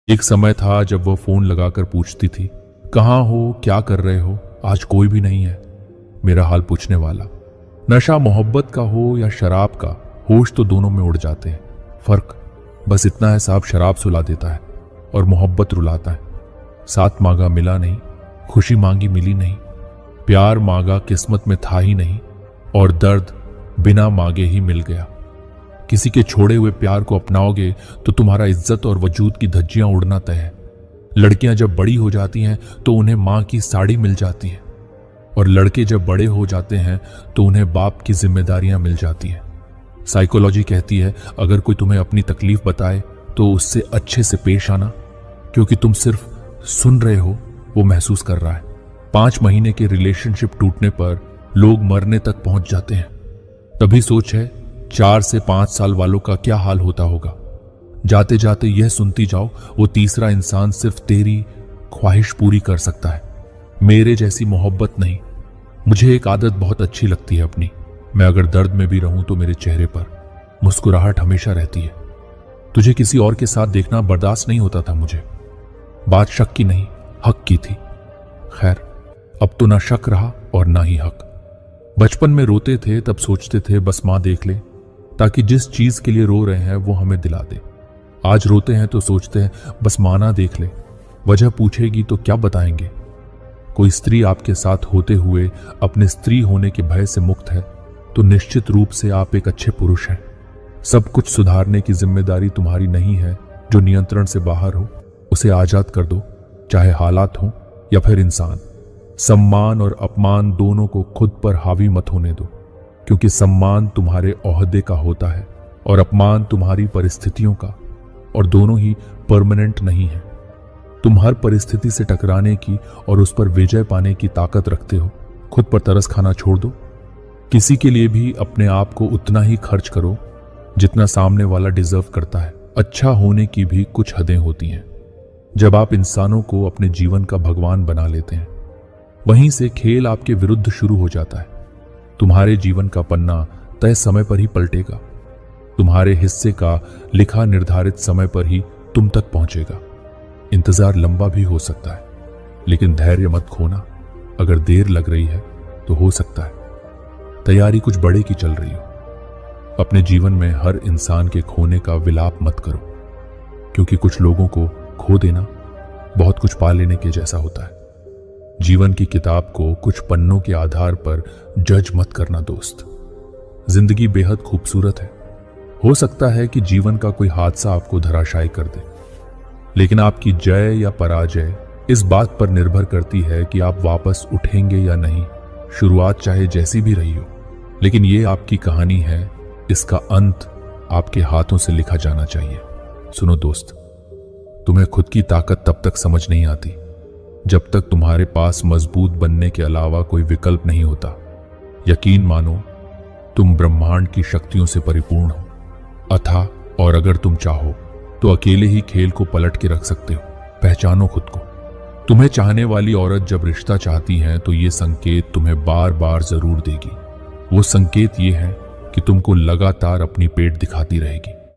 एक समय था जब वह फोन लगाकर पूछती थी, कहाँ हो, क्या कर रहे हो, आज कोई भी नहीं है मेरा हाल पूछने वाला। नशा मोहब्बत का हो या शराब का, होश तो दोनों में उड़ जाते हैं। फर्क बस इतना है, साहब शराब सुला देता है और मोहब्बत रुलाता है। साथ मांगा मिला नहीं, खुशी मांगी मिली नहीं, प्यार मांगा किस्मत में था ही नहीं, और दर्द बिना मांगे ही मिल गया। किसी के छोड़े हुए प्यार को अपनाओगे तो तुम्हारा इज्जत और वजूद की धज्जियां उड़ना तय है। लड़कियां जब बड़ी हो जाती हैं तो उन्हें मां की साड़ी मिल जाती है, और लड़के जब बड़े हो जाते हैं तो उन्हें बाप की जिम्मेदारियां मिल जाती हैं। साइकोलॉजी कहती है, अगर कोई तुम्हें अपनी तकलीफ बताए तो उससे अच्छे से पेश आना, क्योंकि तुम सिर्फ सुन रहे हो, वो महसूस कर रहा है। 5 महीने के रिलेशनशिप टूटने पर लोग मरने तक पहुंच जाते हैं। तभी सोच है 4 से 5 साल वालों का क्या हाल होता होगा। जाते जाते यह सुनती जाओ, वो तीसरा इंसान सिर्फ तेरी ख्वाहिश पूरी कर सकता है, मेरे जैसी मोहब्बत नहीं। मुझे एक आदत बहुत अच्छी लगती है अपनी, मैं अगर दर्द में भी रहूं तो मेरे चेहरे पर मुस्कुराहट हमेशा रहती है। तुझे किसी और के साथ देखना बर्दाश्त नहीं होता था मुझे। बात शक की नहीं, हक की थी। खैर, अब तो ना शक रहा और ना ही हक। बचपन में रोते थे तब सोचते थे बस मां देख ले, ताकि जिस चीज के लिए रो रहे हैं वो हमें दिला दे। आज रोते हैं तो सोचते हैं बस मां ना देख ले, वजह पूछेगी तो क्या बताएंगे। कोई स्त्री आपके साथ होते हुए अपने स्त्री होने के भय से मुक्त है तो निश्चित रूप से आप एक अच्छे पुरुष हैं। सब कुछ सुधारने की जिम्मेदारी तुम्हारी नहीं है। जो नियंत्रण से बाहर हो उसे आजाद कर दो, चाहे हालात हो या फिर इंसान। सम्मान और अपमान दोनों को खुद पर हावी मत होने दो, क्योंकि सम्मान तुम्हारे ओहदे का होता है और अपमान तुम्हारी परिस्थितियों का, और दोनों ही परमानेंट नहीं है। तुम हर परिस्थिति से टकराने की और उस पर विजय पाने की ताकत रखते हो। खुद पर तरस खाना छोड़ दो। किसी के लिए भी अपने आप को उतना ही खर्च करो जितना सामने वाला डिजर्व करता है। अच्छा होने की भी कुछ हदें होती हैं। जब आप इंसानों को अपने जीवन का भगवान बना लेते हैं, वहीं से खेल आपके विरुद्ध शुरू हो जाता है। तुम्हारे जीवन का पन्ना तय समय पर ही पलटेगा। तुम्हारे हिस्से का लिखा निर्धारित समय पर ही तुम तक पहुंचेगा। इंतजार लंबा भी हो सकता है, लेकिन धैर्य मत खोना। अगर देर लग रही है तो हो सकता है तैयारी कुछ बड़े की चल रही हो। अपने जीवन में हर इंसान के खोने का विलाप मत करो, क्योंकि कुछ लोगों को खो देना बहुत कुछ पा लेने के जैसा होता है। जीवन की किताब को कुछ पन्नों के आधार पर जज मत करना दोस्त। जिंदगी बेहद खूबसूरत है। हो सकता है कि जीवन का कोई हादसा आपको धराशायी कर दे, लेकिन आपकी जय या पराजय इस बात पर निर्भर करती है कि आप वापस उठेंगे या नहीं। शुरुआत चाहे जैसी भी रही हो, लेकिन ये आपकी कहानी है, इसका अंत आपके हाथों से लिखा जाना चाहिए। सुनो दोस्त, तुम्हें खुद की ताकत तब तक समझ नहीं आती जब तक तुम्हारे पास मजबूत बनने के अलावा कोई विकल्प नहीं होता। यकीन मानो, तुम ब्रह्मांड की शक्तियों से परिपूर्ण हो, अथाह, और अगर तुम चाहो तो अकेले ही खेल को पलट के रख सकते हो। पहचानो खुद को। तुम्हें चाहने वाली औरत जब रिश्ता चाहती है तो ये संकेत तुम्हें बार बार जरूर देगी। वो संकेत ये है कि तुमको लगातार अपनी पेट दिखाती रहेगी।